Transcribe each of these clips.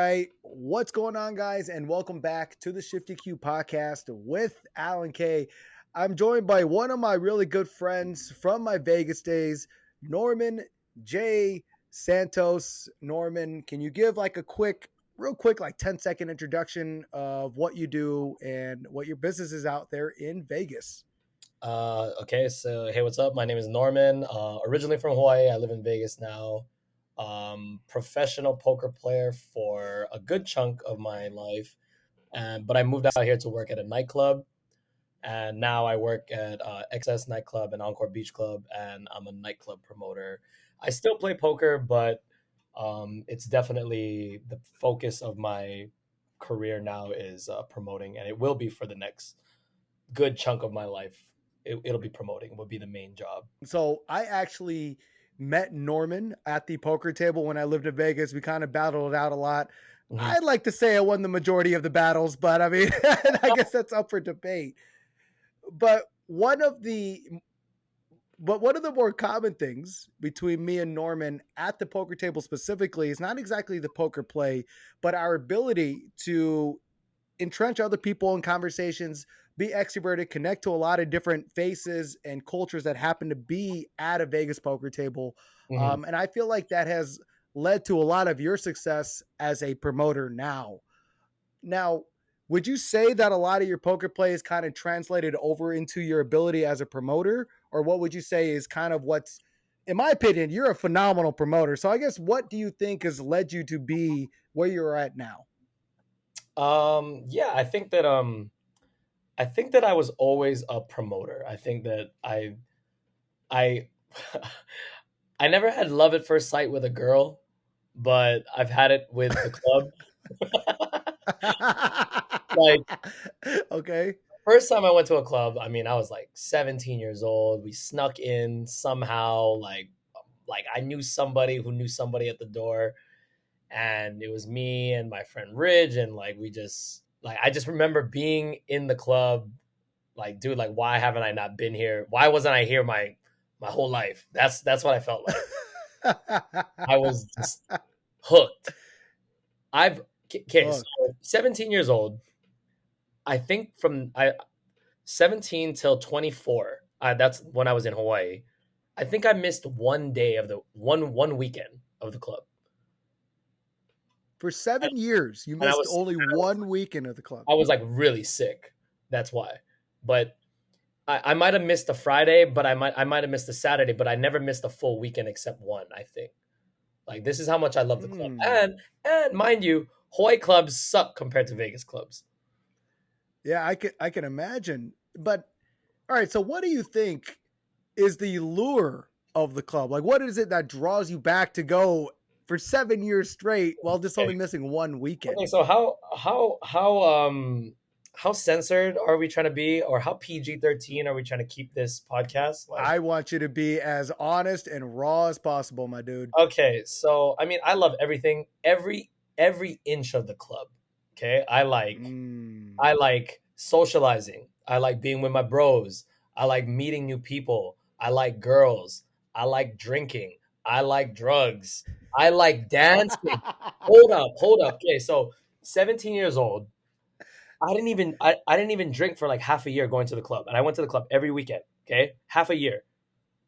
right. What's going on, guys? And welcome back to the ShiftEQ.Podcast with Alan K. I'm joined by one of my really good friends from my Vegas days, Norman J. Santos. Norman, can you give like a real quick, like 10-second introduction of what you do and what your business is out there in Vegas? Okay, so hey, what's up? My name is Norman. Originally from Hawaii. I live in Vegas now. Professional poker player for a good chunk of my life, but I moved out here to work at a nightclub, and now I work at XS Nightclub and Encore Beach Club, and I'm a nightclub promoter. I still play poker, but it's definitely the focus of my career now is promoting, and it will be for the next good chunk of my life. It'll be promoting will be the main job. So I actually met Norman at the poker table when I lived in Vegas. We kind of battled it out a lot. Mm-hmm. I'd like to say I won the majority of the battles, but I mean, I guess that's up for debate. But one of the more common things between me and Norman at the poker table specifically is not exactly the poker play, but our ability to entrench other people in conversations, be extroverted, connect to a lot of different faces and cultures that happen to be at a Vegas poker table. Mm-hmm. And I feel like that has led to a lot of your success as a promoter now. Now, would you say that a lot of your poker play is kind of translated over into your ability as a promoter? Or what would you say is kind of what's, in my opinion, you're a phenomenal promoter. So I guess what do you think has led you to be where you're at now? Yeah, I think that I was always a promoter. I think that I I never had love at first sight with a girl, but I've had it with the club. Okay. First time I went to a club, I mean, I was like 17 years old. We snuck in somehow, like I knew somebody who knew somebody at the door, and it was me and my friend Ridge, and I just remember being in the club, like, dude, like, why haven't I not been here? Why wasn't I here my whole life? That's what I felt like. I was just hooked. So 17 years old. I think from 17 till 24. That's when I was in Hawaii. I think I missed one day of the one weekend of the club. For 7 years, you missed only one weekend of the club. I was like really sick. That's why. But I might have missed a Friday, but I might have missed a Saturday, but I never missed a full weekend except one, I think. Like, this is how much I love the club. And mind you, Hawaii clubs suck compared to Vegas clubs. Yeah, I can imagine. But all right, so what do you think is the lure of the club? Like, what is it that draws you back to go for 7 years straight while just only missing one weekend? Okay, so how censored are we trying to be, or how PG-13 are we trying to keep this podcast? I want you to be as honest and raw as possible, my dude. Okay, so I mean, I love everything, every inch of the club. Okay, I like socializing. I like being with my bros. I like meeting new people. I like girls. I like drinking. I like drugs. I like dancing. Hold up. Okay, so 17 years old. I didn't even drink for like half a year going to the club, and I went to the club every weekend. Okay, half a year,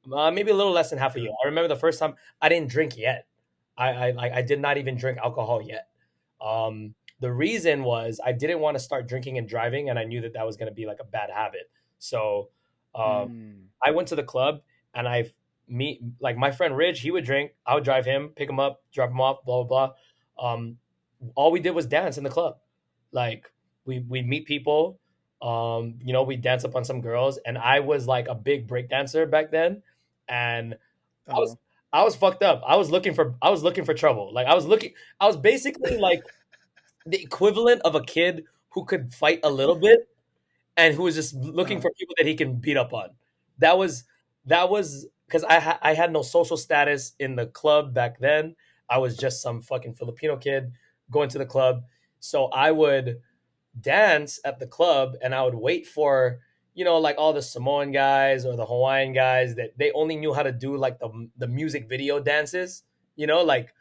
maybe a little less than half a year. I remember the first time I didn't drink yet. I did not even drink alcohol yet. The reason was I didn't want to start drinking and driving, and I knew that was going to be like a bad habit. So I went to the club, and like my friend Ridge, he would drink. I would drive him, pick him up, drop him off, blah, blah, blah. All we did was dance in the club. Like, we'd meet people, we'd dance up on some girls, and I was like a big break dancer back then. And I was fucked up. I was looking for trouble. Like, I was basically like the equivalent of a kid who could fight a little bit and who was just looking for people that he can beat up on. That was because I had no social status in the club back then. I was just some fucking Filipino kid going to the club. So I would dance at the club, and I would wait for, like all the Samoan guys or the Hawaiian guys that they only knew how to do like the music video dances, like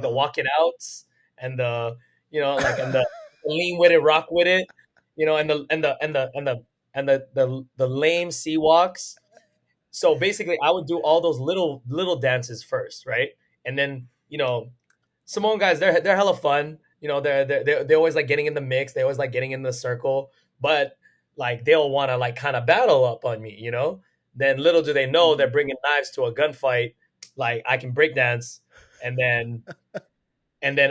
the walking outs and the, like and the lean with it, rock with it, and the lame sea walks. So basically, I would do all those little dances first, right? And then Samoan guys, they're hella fun. They always like getting in the mix. They always like getting in the circle, but like they'll want to like kind of battle up on me. Then little do they know they're bringing knives to a gunfight. Like I can break dance, and then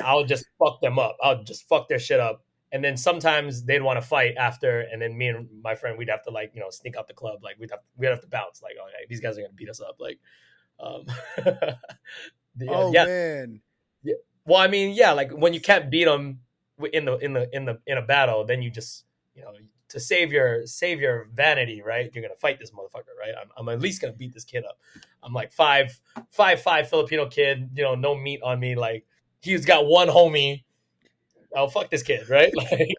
I'll just fuck them up. I'll just fuck their shit up. And then sometimes they'd want to fight after, and then me and my friend we'd have to like sneak out the club. Like we'd have to bounce. Like, oh yeah, these guys are gonna beat us up. Like, um, Oh yeah. man. Well, I mean, yeah, like when you can't beat them in a battle, then you just to save your vanity, right? You're gonna fight this motherfucker, right? I'm at least gonna beat this kid up. I'm like 5'5" Filipino kid, no meat on me. Like he's got one homie. Oh, fuck this kid, right? Like,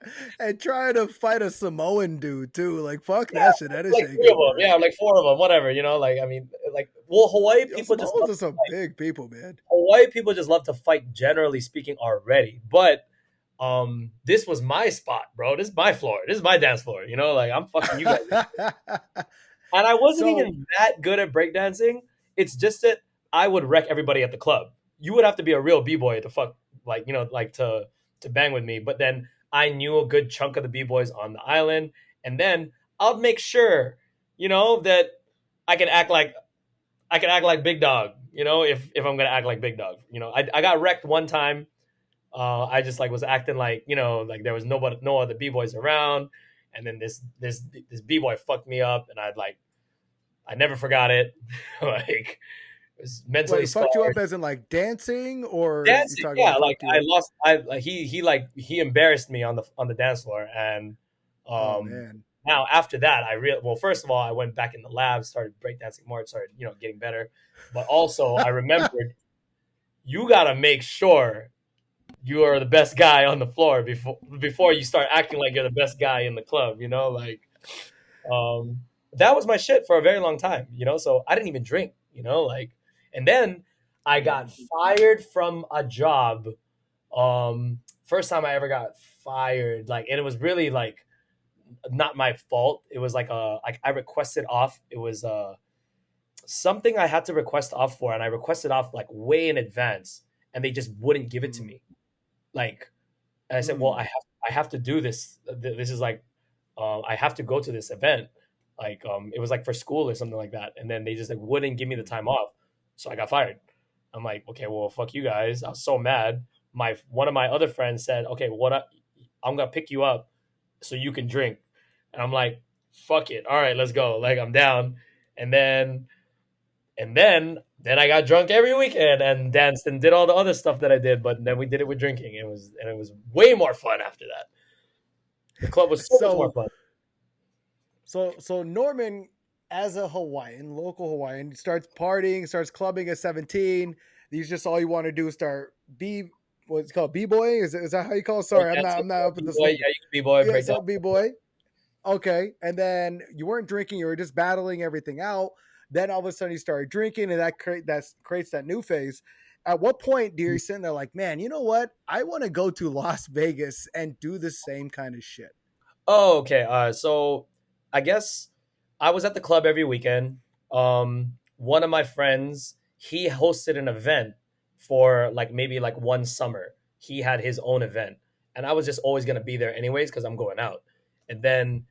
And trying to fight a Samoan dude too. Like fuck that shit. That is like 3 of them, yeah, like 4 of them, whatever. Like I mean, like Hawaii people just Samoans are some big people, man. Hawaii people just love to fight, generally speaking, already. But this was my spot, bro. This is my floor. This is my dance floor. Like I'm fucking you guys. And I wasn't even that good at breakdancing. It's just that I would wreck everybody at the club. You would have to be a real b-boy to fuck, like to bang with me. But then I knew a good chunk of the b-boys on the island, and then I'll make sure, that I can act like big dog. If I'm gonna act like big dog, I got wrecked one time. I just like was acting like like there was no other b-boys around, and then this b-boy fucked me up, and I never forgot it. Like it was mentally Wait, scarred. fucked you up as in like dancing or Dancing, yeah. Like I lost. He embarrassed me on the dance floor, and oh man. now after that, first of all, I went back in the lab, started breakdancing more, started getting better, but also I remembered you gotta make sure you are the best guy on the floor before you start acting like you're the best guy in the club. Like that was my shit for a very long time. So I didn't even drink. Like, and then I got fired from a job. First time I ever got fired, like, and it was really like not my fault. It was like I requested off. It was something I had to request off for, and I requested off like way in advance, and they just wouldn't give it to me. Like, and I said, well, I have to do this. This is like, I have to go to this event. Like, it was like for school or something like that. And then they just like wouldn't give me the time off. So I got fired. I'm like, okay, well, fuck you guys. I was so mad. One of my other friends said, okay, I'm going to pick you up so you can drink. And I'm like, fuck it. All right, let's go. Like, I'm down. And then I got drunk every weekend and danced and did all the other stuff that I did. But then we did it with drinking. It was way more fun after that. The club was so much more fun. So Norman, as a local Hawaiian, starts partying, starts clubbing at 17. These just all you want to do is start what's called b-boy? Is that how you call it? Sorry, I'm not up with this. Yeah, you can b-boy. Yeah, so b-boy. Okay, and then you weren't drinking; you were just battling everything out. Then all of a sudden you started drinking, and that creates that new phase. At what point do you sitting there like, man, you know what? I want to go to Las Vegas and do the same kind of shit. Oh, okay. So I guess I was at the club every weekend. One of my friends, he hosted an event for like maybe like one summer. He had his own event, and I was just always gonna be there anyways because I'm going out. And then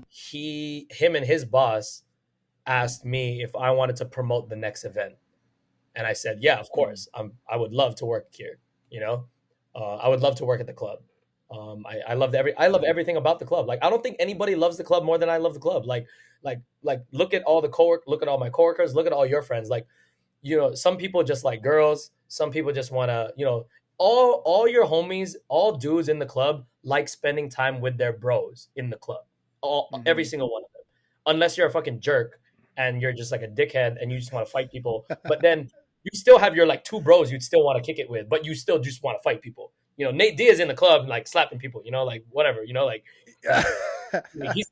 him and his boss asked me if I wanted to promote the next event, and I said, yeah, of course. I would love to work here. I would love to work at the club. I love everything about the club. Like, I don't think anybody loves the club more than I love the club. Like look at all look at all my coworkers, look at all your friends. Like, some people just like girls. Some people just want to, all your homies, all dudes in the club like spending time with their bros in the club. Every single one of them. Unless you're a fucking jerk and you're just like a dickhead and you just want to fight people. But then you still have your like 2 bros you'd still want to kick it with, but you still just want to fight people. Nate Diaz in the club, like slapping people, like whatever, like he's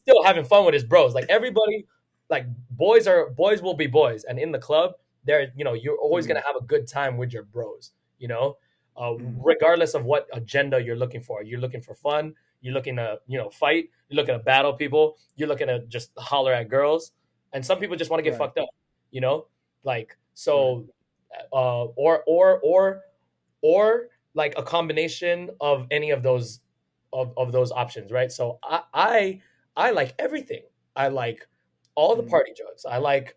still having fun with his bros. Like everybody, like boys will be boys. And in the club, you're always going to have a good time with your bros, regardless of what agenda you're looking for. You're looking for fun. You're looking to, fight. You're looking to battle people. You're looking to just holler at girls. And some people just want to get Right. fucked up, like, Right. so, or like a combination of any of those those options, right? So I like everything. I like all the party drugs. I like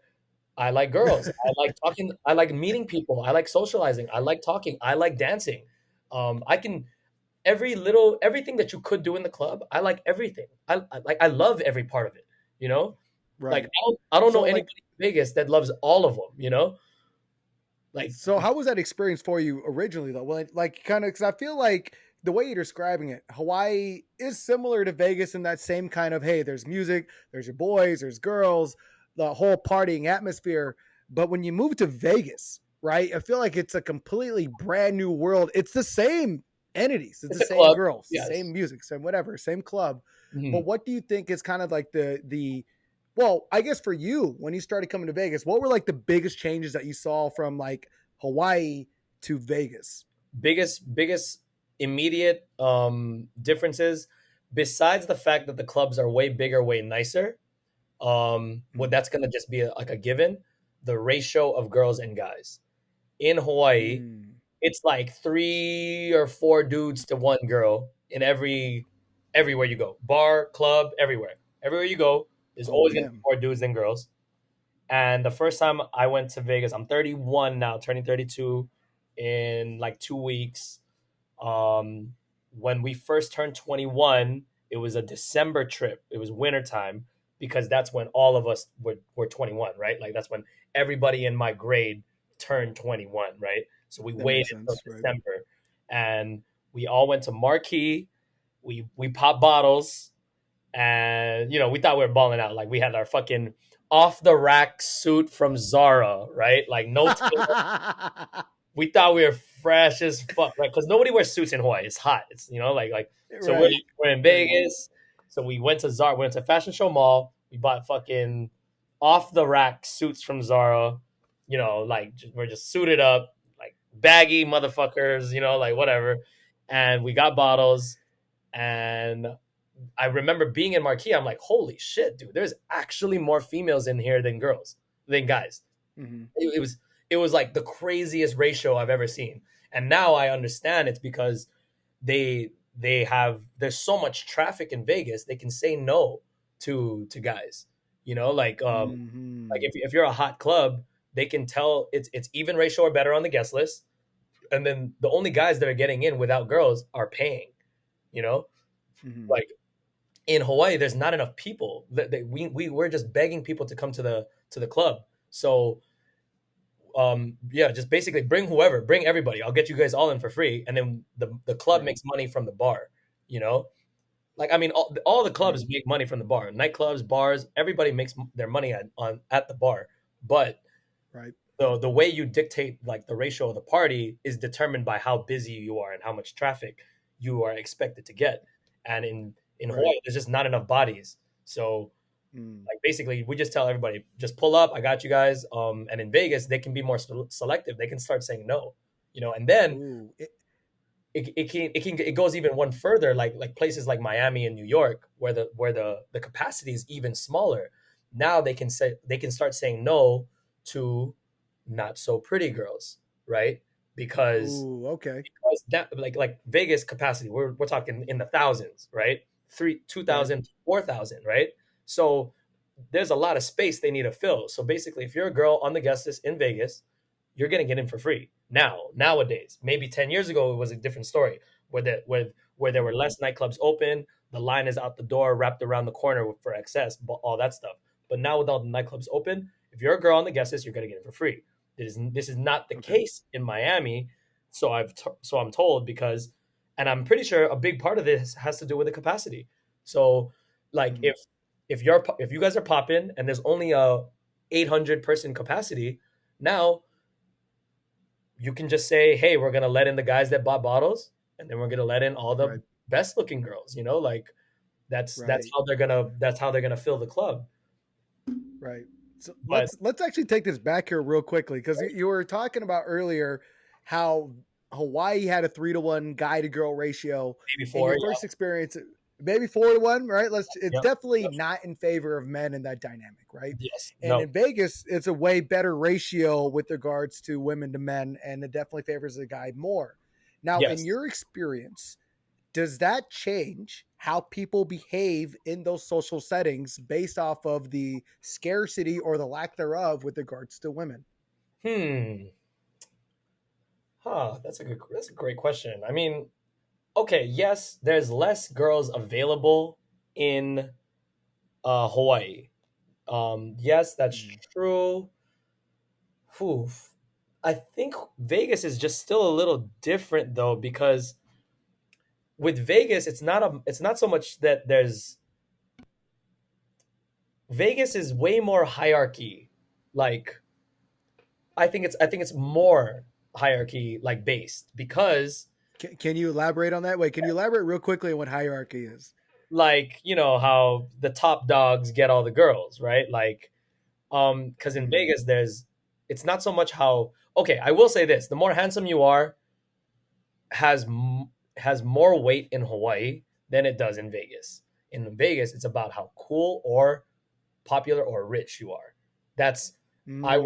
girls. I like talking. I like meeting people. I like socializing. I like talking. I like dancing. I can everything that you could do in the club. I like everything. I love every part of it. You know, like Right. I don't know So like, anybody in Vegas that loves all of them. Like so how was that experience for you originally though? Well, like kind of, because I feel like the way you're describing it, Hawaii is similar to Vegas in that same kind of, hey, there's music, there's your boys, there's girls, the whole partying atmosphere. But when you move to Vegas, right, I feel like it's a completely brand new world. It's the same entities, it's it's the a same club. girls, Yes. same music, same whatever, same club. Mhm. But what do you think is kind of like the well, I guess for you, when you started coming to Vegas, what were like the biggest changes that you saw from like Hawaii to Vegas? Biggest immediate differences, besides the fact that the clubs are way bigger, way nicer. What that's gonna just be like a given. The ratio of girls and guys in Hawaii, Mm. it's like 3 or 4 dudes to 1 girl in everywhere you go, bar, club, everywhere you go, there's Oh, always gonna be damn. more dudes than girls. And the first time I went to Vegas, I'm 31 now, turning 32 in like 2 weeks. Um, when we first turned 21, it was a December trip. It was wintertime because that's when all of us were 21, right? Like that's when everybody in my grade turned 21, right? So we That waited makes until sense, right? December and we all went to Marquee. We popped bottles and we thought we were balling out. Like we had our fucking off the rack suit from Zara, right? Like no tail. We thought we were fresh as fuck, right? Because nobody wears suits in Hawaii. It's hot. It's like so we're Right, we're in right. Vegas. So we went to Zara, went to Fashion Show Mall. We bought fucking off the rack suits from Zara. Like we're just suited up, like baggy motherfuckers. Like whatever. And we got bottles. And I remember being in Marquee. I'm like, holy shit, dude! There's actually more females in here than guys. Mm-hmm. It was like the craziest ratio I've ever seen. And now I understand it's because there's so much traffic in Vegas, they can say no to guys. Like Mm-hmm. if you're a hot club, they can tell it's even ratio or better on the guest list. And then the only guys that are getting in without girls are paying, you know? Mm-hmm. Like in Hawaii, there's not enough people. We're just begging people to come to the club. So yeah, just basically bring everybody. I'll get you guys all in for free, and then the club Right, makes money from the bar. you know like, I mean, all the right, clubs make money from the bar, nightclubs, bars, everybody makes their money at the bar. But right. the way you dictate like the ratio of the party is determined by how busy you are and how much traffic you are expected to get. And in Right. Hawaii, there's just not enough bodies. So Mm. like basically we just tell everybody, just pull up, I got you guys. And in Vegas they can be more selective, they can start saying no. And then Ooh, it goes even one further, like places like Miami and New York, where the capacity is even smaller. Now they can start saying no to not so pretty girls, right? because ooh, okay. because that, like Vegas capacity, we're talking in the thousands, right? Three, two Right. thousand, 4,000, right? So there's a lot of space they need to fill. So basically, if you're a girl on the guest list in Vegas, you're gonna get in for free. Nowadays, maybe 10 years ago, it was a different story where there were less nightclubs open, the line is out the door, wrapped around the corner for excess, all that stuff. But now with all the nightclubs open, if you're a girl on the guest list, you're gonna get in for free. This is not the Okay. case in Miami, so I'm told, because, and I'm pretty sure a big part of this has to do with the capacity. So, like Mm. if you guys are popping and there's only a 800-person capacity, now you can just say, hey, we're gonna let in the guys that bought bottles, and then we're gonna let in all the Right. best looking girls. Like that's Right. how they're gonna fill the club. Right. So But let's actually take this back here real quickly, because you were talking about earlier how Hawaii had a 3-to-1 guy to girl ratio. Maybe In 4. your first experience, maybe 4-to-1, right? It's Yep. definitely not in favor of men in that dynamic, right? Yes. And No. in Vegas, it's a way better ratio with regards to women to men, and it definitely favors the guy more. Now, in Yes. your experience, does that change how people behave in those social settings based off of the scarcity or the lack thereof with regards to women? That's a great question. I mean, okay, yes, there's less girls available in Hawaii. Yes, that's Mm. true. Whew. I think Vegas is just still a little different though, because with Vegas, it's not so much that there's Vegas is way more hierarchy. Like I think it's more hierarchy like based because Can you elaborate on that? Wait, can you elaborate real quickly on what hierarchy is? like, you know, how the top dogs get all the girls, right? Like because in Mm. Vegas it's not so much how, okay, I will say this, the more handsome you are has has more weight in Hawaii than it does in Vegas. In Vegas, it's about how cool or popular or rich you are. That's Mm. I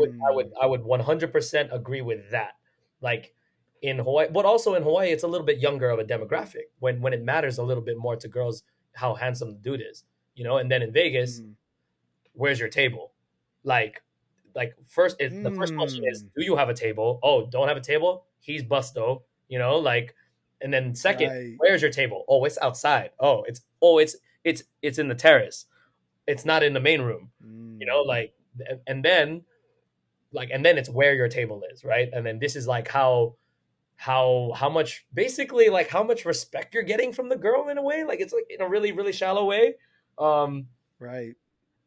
would 100% agree with that. Like in Hawaii, but also in Hawaii, it's a little bit younger of a demographic when it matters a little bit more to girls how handsome the dude is, you know. And then in Vegas, Mm. where's your table? Like first, if the first question is, Mm. do you have a table? Oh, don't have a table? He's busto, you know, like. And then second, Right. where's your table? Oh, it's outside. It's in the terrace. It's not in the main room, you know, Mm. like. And then and then it's where your table is, right? And then this is like how much, basically, like how much respect you're getting from the girl in a way, like it's like in a really really shallow way. um Right.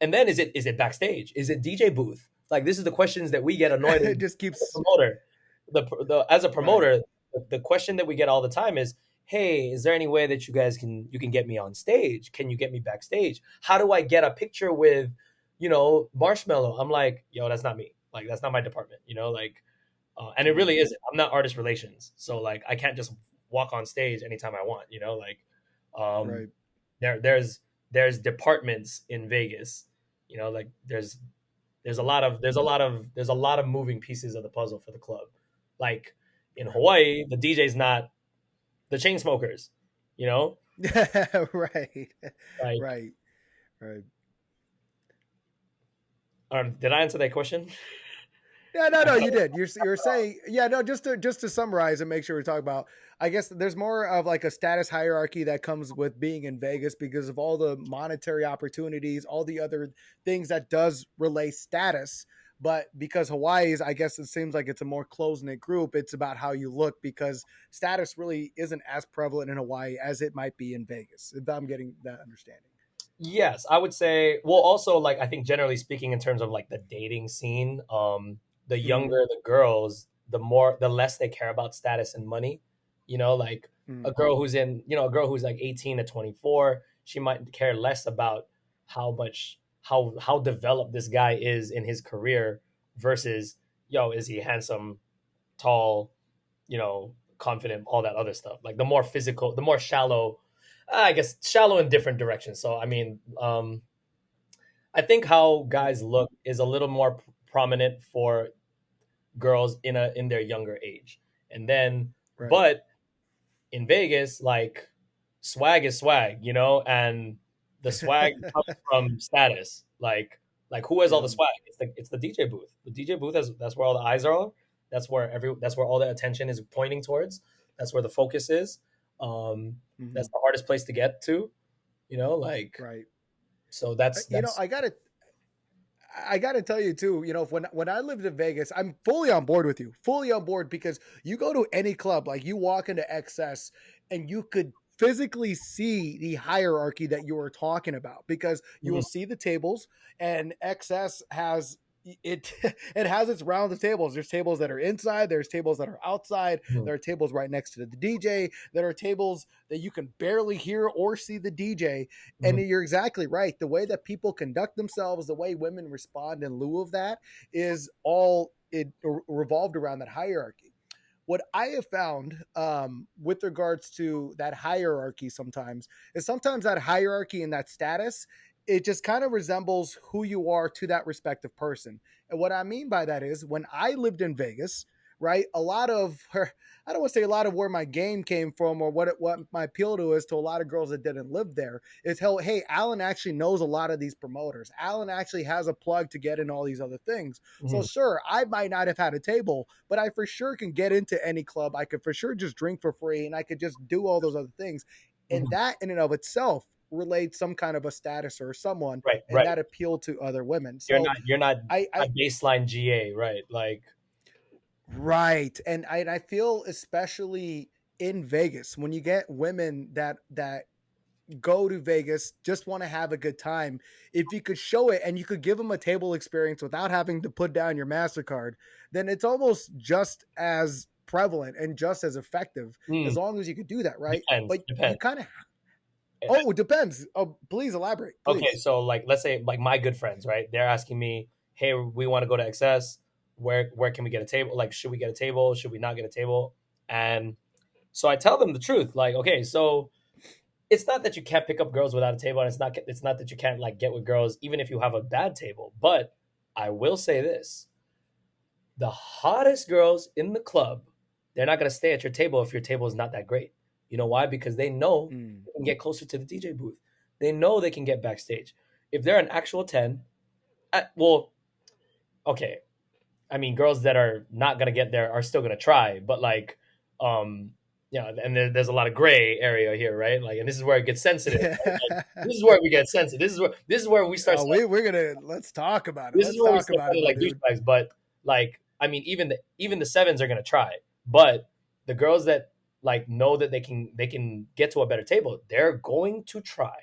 and then is it backstage, is it DJ booth, like this is the questions that we get annoyed It as just a keeps promoter. The as a right. promoter, the question that we get all the time is, hey, is there any way that you can get me on stage, can you get me backstage, how do I get a picture with, you know, Marshmallow? I'm like, yo, that's not me, like that's not my department, you know, like. And it really Mm. isn't. I'm not artist relations, so like I can't just walk on stage anytime I want. You know, like um, Right. there's departments in Vegas. You know, like there's a lot of moving pieces of the puzzle for the club. Like in Hawaii, the DJ's not the chain smokers. You know, Right. like Right. Right. did I answer that question? Yeah, no, you did. You're saying, yeah, no, just to summarize and make sure we talk about, I guess there's more of like a status hierarchy that comes with being in Vegas because of all the monetary opportunities, all the other things that does relay status. But because Hawaii's, I guess it seems like it's a more close knit group. It's about how you look because status really isn't as prevalent in Hawaii as it might be in Vegas. If I'm getting that understanding. Yes, I would say. Well, also, like I think generally speaking, in terms of like the dating scene, the Mm-hmm. younger the girls, the less they care about status and money. You know, like Mm-hmm. a girl who's a girl who's like 18 to 24, she might care less about how developed this guy is in his career versus, yo, is he handsome, tall, you know, confident, all that other stuff. Like the more physical, the more shallow, I guess shallow in different directions. So I mean, I think how guys look is a little more prominent for girls in their younger age, and then Right. but in Vegas, like swag is swag, you know, and the swag comes from status. Like who has all the Yeah. swag? It's the DJ booth. The DJ booth has that's where all the eyes are. That's where all the attention is pointing towards. That's where the focus is. Um, Mm-hmm. that's the hardest place to get to, you know, like Right. so You know, that's I gotta tell you too. You know, when I lived in Vegas, I'm fully on board with you, fully on board because you go to any club, like you walk into XS, and you could physically see the hierarchy that you were talking about because you will mhm, see the tables, and XS has it. It has its rounds of tables. There's tables that are inside. There's tables that are outside. mhm, There are tables right next to the DJ. There are tables that you can barely hear or see the DJ. And mhm. you're exactly right. The way that people conduct themselves, the way women respond in lieu of that is all it revolved around that hierarchy. what I have found with regards to that hierarchy sometimes is sometimes that hierarchy and that status, it just kind of resembles who you are to that respective person. And what I mean by that is when I lived in Vegas, right? A lot of her, I don't want to say a lot of where my game came from or what my appeal to is to a lot of girls that didn't live there is how, hey, Alan actually knows a lot of these promoters. Alan actually has a plug to get in all these other things. So Mhm. sure, I might not have had a table, but I for sure can get into any club. I could for sure just drink for free and I could just do all those other things. And Mhm. that in and of itself relates some kind of a status or someone Right, and right. that appeal to other women. You're So not you're not I a baseline GA, right? Like, right. And I feel especially in Vegas when you get women that go to Vegas, just want to have a good time. If you could show it and you could give them a table experience without having to put down your MasterCard, then it's almost just as prevalent and just as effective mm, as long as you could do that, right? depends, But you depends. kind of, oh, it depends. Oh, please elaborate, Okay, please. so like let's say like my good friends, right? They're asking me, "Hey, we want to go to XS. Where can we get a table? Like, should we get a table? Should we not get a table?" And so I tell them the truth. Like, okay, so it's not that you can't pick up girls without a table, and it's not that you can't like get with girls even if you have a bad table. But I will say this: the hottest girls in the club, they're not gonna stay at your table if your table is not that great. You know why? Because they know Mm. they can get closer to the DJ booth. They know they can get backstage. If they're an actual 10, well, okay. I mean, girls that are not gonna get there are still gonna try, but like, um, and there's a lot of gray area here, right? Like, and this is where it gets sensitive. Right? Like, this is where we get sensitive. This is where we start. Oh, we're gonna let's talk about it. This is Let's where we talk start about it, sounding my like dude. douchebags. But like, I mean, even the sevens are gonna try, but the girls that like know that they can get to a better table, they're going to try,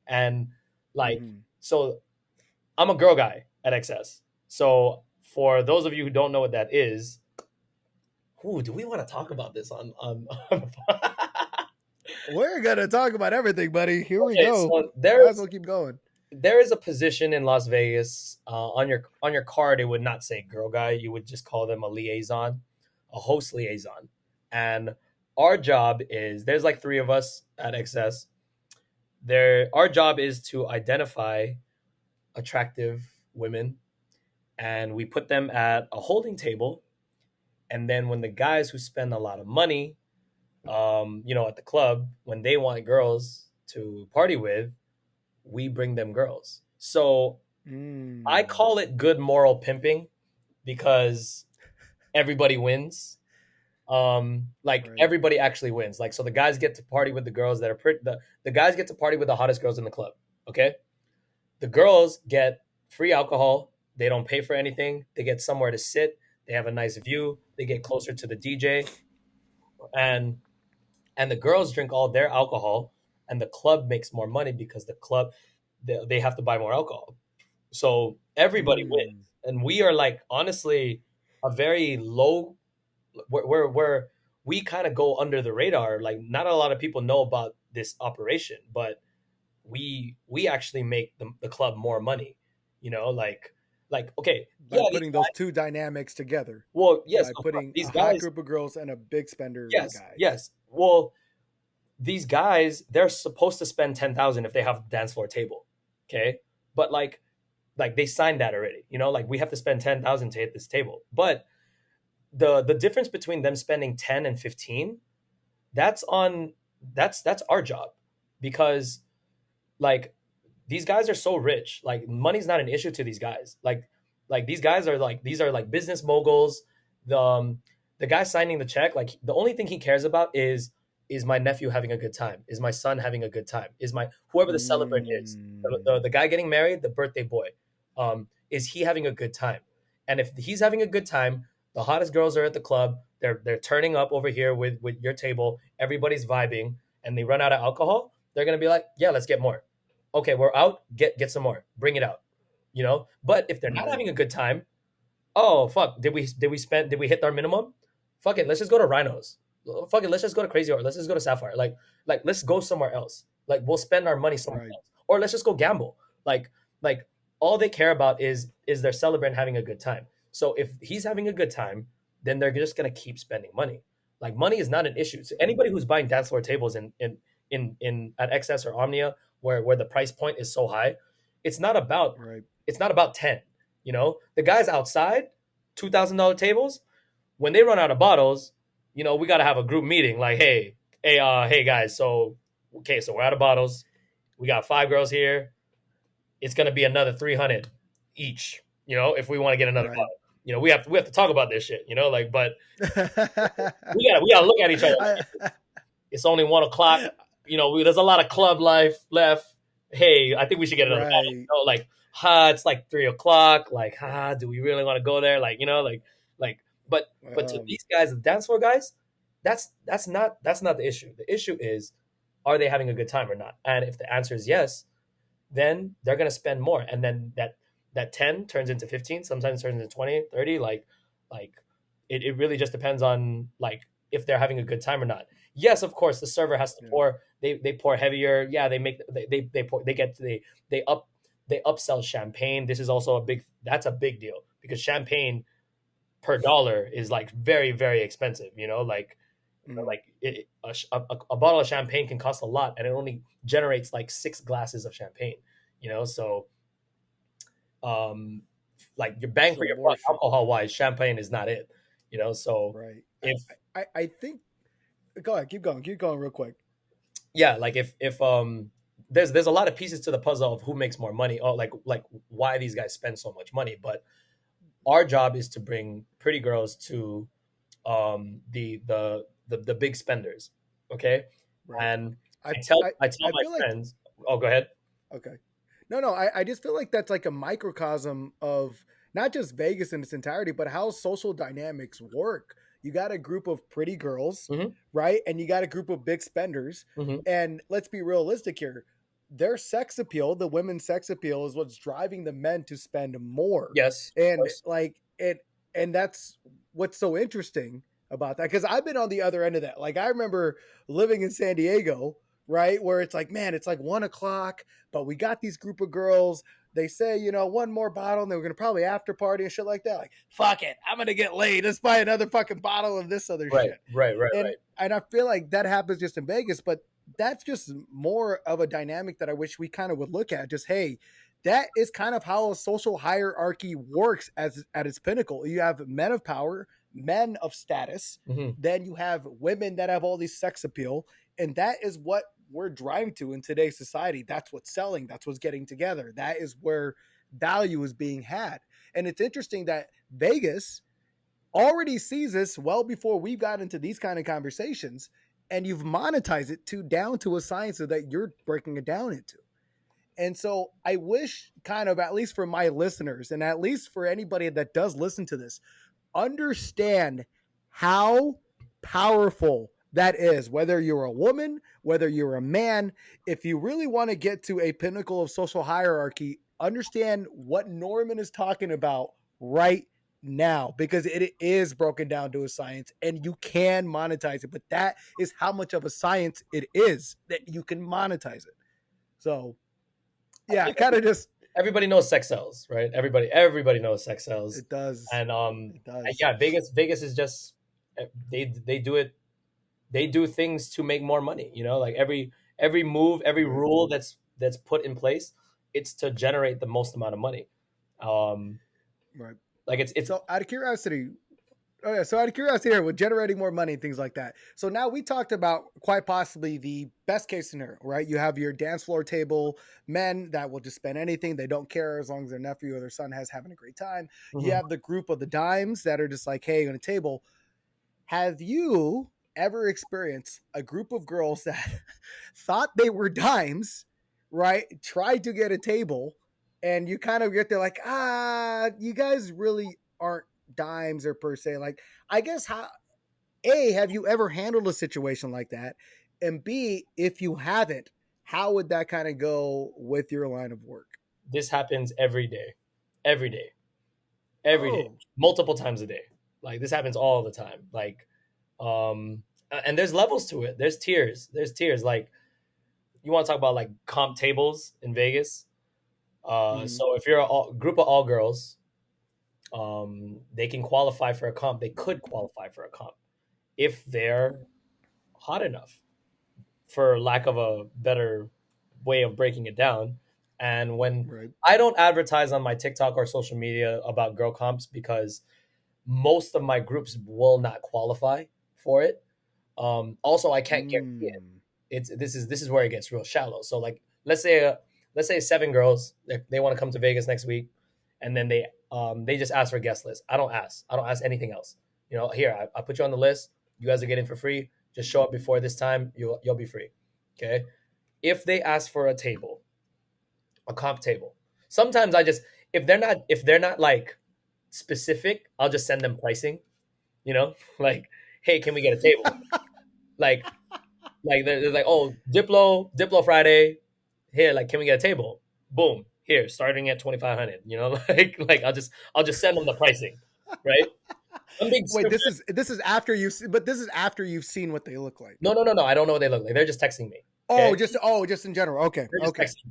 and like, Mm-hmm. so I'm a girl guy at XS. So for those of you who don't know what that is, who do we want to talk about this on We're gonna talk about everything, buddy. Here we Okay, go. so Might as well keep going. there is a position in Las Vegas on your card. It would not say girl guy. You would just call them a liaison, a host liaison. And our job is there's like three of us at XS. Our job is to identify attractive women, and we put them at a holding table. And then when the guys who spend a lot of money, at the club, when they want girls to party with, we bring them girls. So I Mm. call it good moral pimping because everybody wins. Like Right. everybody actually wins. Like, so the guys get to party with the girls that are pretty. The guys get to party with the hottest girls in the club. Okay, the girls get free alcohol. They don't pay for anything. They get somewhere to sit. They have a nice view. They get closer to the DJ, and the girls drink all their alcohol, and the club makes more money because the club they have to buy more alcohol. So everybody wins, Mm. and we are like honestly a very low. Where we kind of go under the radar. Like not a lot of people know about this operation, but we actually make the club more money. Like okay, By yeah, these putting those guys. two dynamics together, Well, yes, by of course, putting a these hot guys. group of girls and a big spender Yes, guys. yes. Well, these guys they're supposed to spend 10,000 if they have a dance floor table, okay? But like they signed that already, like we have to spend 10,000 to hit this table. But the difference between them spending 10 and 15, that's on that's our job, because like these guys are so rich. Like money's not an issue to these guys. Like these are like business moguls. The guy signing the check, like the only thing he cares about is my nephew having a good time, is my son having a good time, is my whoever the celebrant is, the Mm. guy getting married, the birthday boy, is he having a good time? And if he's having a good time, the hottest girls are at the club. They're turning up over here with your table. Everybody's vibing, and they run out of alcohol. They're gonna be like, yeah, let's get more. Okay, we're out. Get some more. Bring it out. But if they're not Right. having a good time, oh fuck, did we hit our minimum? Fuck it, let's just go to Rhinos. Fuck it, let's just go to Crazy Horse. Let's just go to Sapphire. Like let's go somewhere else. Like we'll spend our money somewhere Right. else, or let's just go gamble. Like all they care about is their celebrant having a good time. So if he's having a good time, then they're just gonna keep spending money. Like money is not an issue. So anybody who's buying dance floor tables in at XS or Omnia where the price point is so high, it's not about Right. it's not about 10. You know, the guys outside, $2,000 tables, when they run out of bottles, you know, we got to have a group meeting. Like, hey guys, so we're out of bottles. We got 5 girls here. It's gonna be another 300 each. You know, if we want to get another Right. bottle, you know, we have to talk about this shit. You know, like, but we gotta look at each other. Like, it's only 1:00. You know, there's a lot of club life left. Hey, I think we should get another bottle. You know, like, it's like 3:00. Like, do we really want to go there? Like, you know, but to these guys, the dance floor guys, that's not the issue. The issue is, are they having a good time or not? And if the answer is yes, then they're gonna spend more, and then that 10 turns into 15, sometimes turns into 20, 30. Like it really just depends on like if they're having a good time or not. Yes, of course, the server has to pour. They pour heavier. Yeah, they pour. They upsell champagne. This is also a big deal because champagne per dollar is like very, very expensive. You know, like a bottle of champagne can cost a lot, and it only generates like 6 glasses of champagne. You know, so like your bang for your buck alcohol wise, champagne is not it. You know, so right. If I think, go ahead, keep going real quick. Yeah, like if there's a lot of pieces to the puzzle of who makes more money, or like why these guys spend so much money, but our job is to bring pretty girls to the big spenders, okay? Right. And I tell my friends, oh, go ahead. Okay. No, I just feel like that's like a microcosm of not just Vegas in its entirety, but how social dynamics work. You got a group of pretty girls, right? And you got a group of big spenders. And let's be realistic here. Their sex appeal, the women's sex appeal, is what's driving the men to spend more. Yes. And and that's what's so interesting about that. Because I've been on the other end of that. Like I remember living in San Diego, right? Where it's like, man, it's like 1:00, but we got these group of girls. They say, you know, one more bottle and they were going to probably after party and shit like that. Like, fuck it. I'm going to get laid. Let's buy another fucking bottle of this other shit. Right. And I feel like that happens just in Vegas, but that's just more of a dynamic that I wish we kind of would look at. Just, hey, that is kind of how a social hierarchy works at its pinnacle. You have men of power, men of status. Then you have women that have all these sex appeal. And that is what we're driving to in today's society. That's what's selling. That's what's getting together. That is where value is being had. And it's interesting that Vegas already sees this well before we've got into these kind of conversations, and you've monetized it down to a science that you're breaking it down into. And so I wish kind of, at least for my listeners, and at least for anybody that does listen to this, understand how powerful that is, whether you're a woman, whether you're a man. If you really want to get to a pinnacle of social hierarchy, understand what Norman is talking about right now, because it is broken down to a science and you can monetize it. But that is how much of a science it is that you can monetize it. So yeah, kind of just everybody knows sex sells, right? Everybody knows sex sells. It does. And it does. Yeah, Vegas is just they do it. They do things to make more money, you know, like every move, every rule that's put in place, it's to generate the most amount of money. Right. Like it's so out of curiosity. Oh yeah. So out of curiosity here with generating more money and things like that. So now we talked about quite possibly the best case scenario, right? You have your dance floor table men that will just spend anything. They don't care as long as their nephew or their son has having a great time. You have the group of the dimes that are just like, hey, on a table. Have you ever experienced a group of girls that thought they were dimes, right? Tried to get a table, and you kind of get there like, you guys really aren't dimes or per se. Like, I guess have you ever handled a situation like that? And B, if you haven't, how would that kind of go with your line of work? This happens every day, multiple times a day. Like this happens all the time. Like, and there's levels to it. There's tiers. Like, you want to talk about like comp tables in Vegas. So if you're a group of all girls, they can qualify for a comp. They could qualify for a comp if they're hot enough, for lack of a better way of breaking it down. And when Right. I don't advertise on my TikTok or social media about girl comps because most of my groups will not qualify for it. Also, I can't guarantee it. This is where it gets real shallow. So like let's say 7 girls they want to come to Vegas next week, and then they just ask for a guest list. I don't ask. I don't ask anything else. Here I put you on the list. You guys are getting for free. Just show up before this time. You'll be free. Okay. If they ask for a table, a comp table, sometimes I just if they're not like specific, I'll just send them pricing. Like, hey, can we get a table? Like they're like, oh, Diplo Friday. Here, like, can we get a table? Boom, here, starting at 2,500. Like I'll just send them the pricing, right? I'm being Wait, stupid. this is after you've seen what they look like. No. I don't know what they look like. They're just texting me. Oh, Okay? just in general. Okay.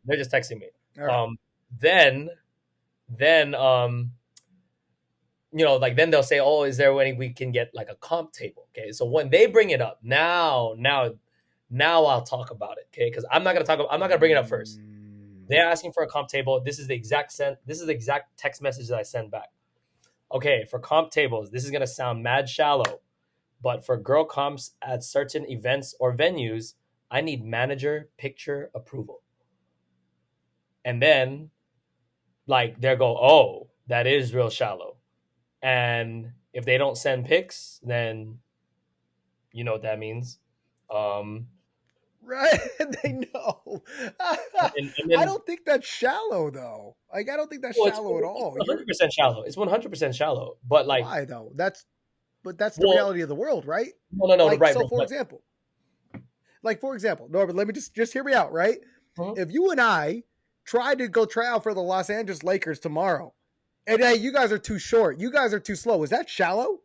They're just texting me. All right. Then like then they'll say, oh, is there any we can get like a comp table? Okay, so when they bring it up, now I'll talk about it. Okay, because I'm not gonna bring it up first. They're asking for a comp table. This is the exact text message that I send back. Okay, for comp tables, this is gonna sound mad shallow, but for girl comps at certain events or venues, I need manager picture approval. And then, like, they'll go, oh, that is real shallow. And if they don't send pics, then you know what that means. Right. They know. And I then, don't think that's shallow though. Like I don't think that's well, shallow at all. it's 100% shallow. It's 100% shallow. But like, Why though? That's the well, reality of the world, right? no, Like right, so bro. for example, Norbert, let me just hear me out, right? Mhm. If you and I try to go try out for the Los Angeles Lakers tomorrow, and hey, you guys are too short, you guys are too slow, is that shallow?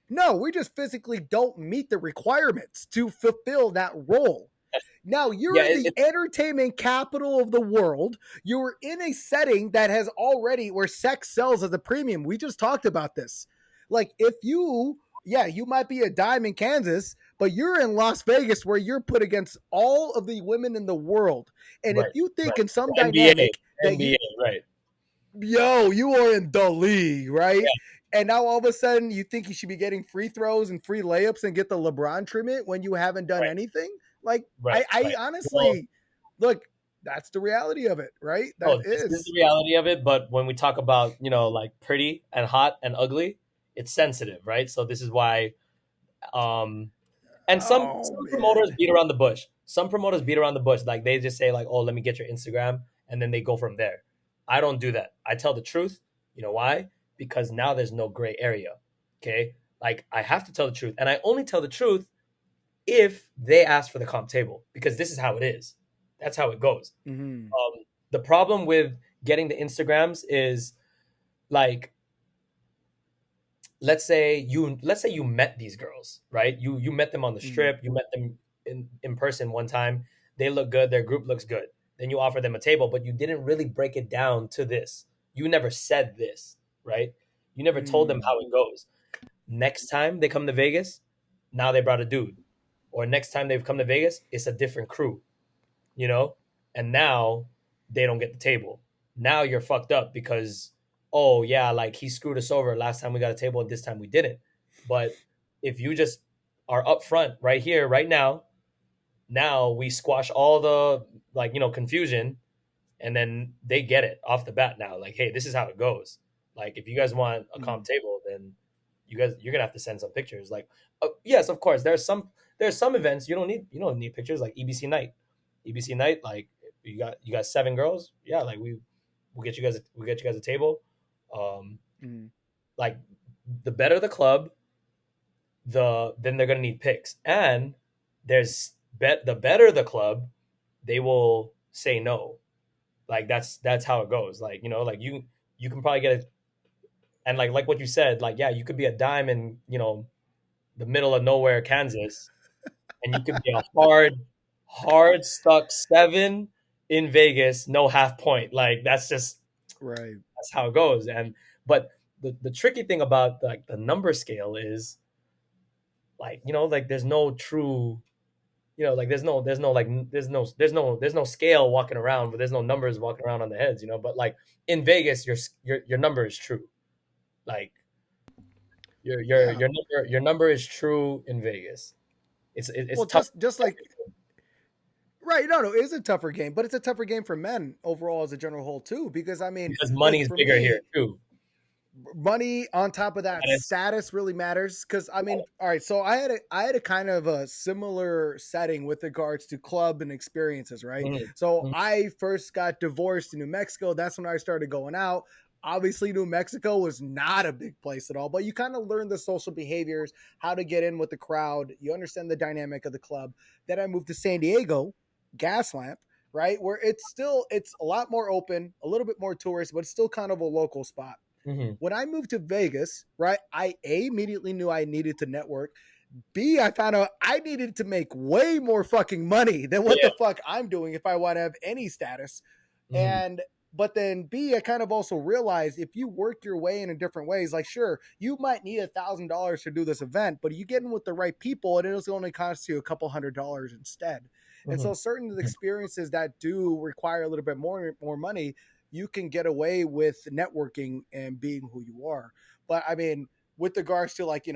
No, we just physically don't meet the requirements to fulfill that role. Now, you're Yeah, in the entertainment capital of the world. You're in a setting that has already where sex sells as a premium. We just talked about this. Like, if you might be a dime in Kansas, but you're in Las Vegas where you're put against all of the women in the world. And if right, you think right. in some NBA, dynamic that right. you are in the league, right? Yeah, And now all of a sudden you think you should be getting free throws and free layups and get the LeBron treatment when you haven't done right, anything. Like right, I right. Well, honestly look, that's the reality of it, right? That no, this is is. the reality of it. But when we talk about, like pretty and hot and ugly, it's sensitive, right? So this is why, um, and Oh some promoters man. beat around the bush. Some promoters beat around the bush. Like they just say, like, oh, let me get your Instagram, and then they go from there. I don't do that. I tell the truth. You know why? Because now there's no gray area. Okay, like I have to tell the truth, and I only tell the truth if they ask for the comp table, because this is how it is. That's how it goes. Mm-hmm. The problem with getting the Instagrams is, like, let's say you met these girls, right? You met them on the Mm-hmm. strip, you met them in person one time. They look good, their group looks good. Then you offer them a table, but you didn't really break it down to this. You never said this, right? You never told them Mm. how it goes. Next time they come to Vegas, now they brought a dude. Or next time they've come to Vegas, it's a different crew, you know? And now they don't get the table. Now you're fucked up because, oh yeah, like he screwed us over last time we got a table and this time we didn't. But if you just are upfront right here, right now we squash all the, like, confusion, and then they get it off the bat now. Like, hey, this is how it goes. Like, if you guys want a comp Mm. table, then you're gonna have to send some pictures. Like, yes, of course, there's some events you don't need pictures, like EBC night. Like, you got 7 girls, yeah. Like, we'll get you guys a table. Um, Mm. like, the better the club, then they're gonna need pics, and the better the club, they will say no. Like, that's how it goes. Like, like you can probably get it, and like what you said, like, yeah, you could be a dime in the middle of nowhere, Kansas, and you could be a hard stuck 7 in Vegas, no half point. Like, Right. that's how it goes. And but the tricky thing about, like, the number scale is, like, like there's no true, like there's no scale walking around, but there's no numbers walking around on the heads, but like in Vegas, your number is true. Like Yeah. your number is true in Vegas. It's Well, tough just like right, no, it is a tougher game, but it's a tougher game for men overall as a general whole too. Because I mean, because look, money's for bigger here me, too. money on top of that, And it's status really matters. Because I mean, all right, so I had a kind of a similar setting with regards to club and experiences, right? mhm, So mhm, I first got divorced in New Mexico. That's when I started going out. Obviously, New Mexico was not a big place at all, but you kind of learn the social behaviors, how to get in with the crowd. You understand the dynamic of the club. Then I moved to San Diego, Gaslamp, right, where it's a lot more open, a little bit more tourist, but it's still kind of a local spot. mhm. When I moved to Vegas, right, I immediately knew I needed to network. B, I found out I needed to make way more fucking money than what Yeah. the fuck I'm doing if I want to have any status. Mhm. And but then B, I kind of also realized if you work your way in different ways, like sure, you might need $1,000 to do this event, but you get in with the right people, and it'll only cost you a couple $100 instead. And so Mhm. certain Mhm. experiences that do require a little bit more money, you can get away with networking and being who you are. But I mean, with regards to like,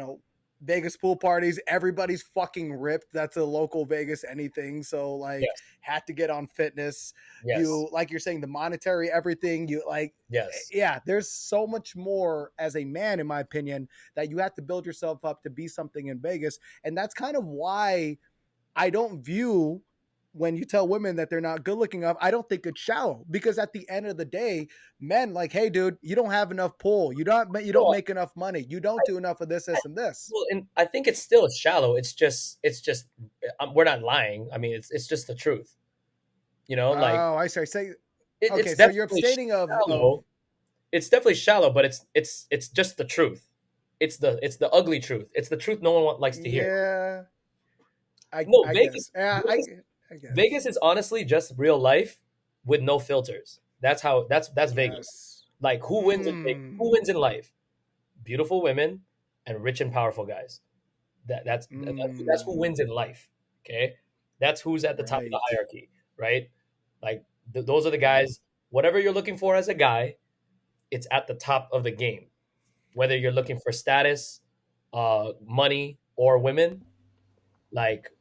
Vegas pool parties, everybody's fucking ripped. That's a local Vegas anything. So like Yes. had to get on fitness. Yes. You like you're saying the monetary everything. You like Yes. yeah, there's so much more as a man, in my opinion, that you have to build yourself up to be something in Vegas. And that's kind of why I don't view when you tell women that they're not good looking enough, I don't think it's shallow because at the end of the day, men like, hey, dude, you don't have enough pull. You don't No, make enough money. You don't do enough of this, I, this, and this. well, and I think it's still shallow. It's just we're not lying. I mean, it's just the truth. Like Oh, I say it's okay. So you're definitely abstaining of shallow. It's definitely shallow, but it's just the truth. It's the ugly truth. It's the truth no one likes to hear. yeah. No, I Vegas, guess. Yeah, Vegas, I guess. Vegas is honestly just real life with no filters. That's Vegas. Yes. Like who wins in Vegas? Mm, Who wins in life? Beautiful women and rich and powerful guys. That's who mm, wins in life. Okay, that's who's at the top of the right. hierarchy, right? Like those are the Yeah. guys. Whatever you're looking for as a guy, it's at the top of the game. Whether you're looking for status, money, or women, like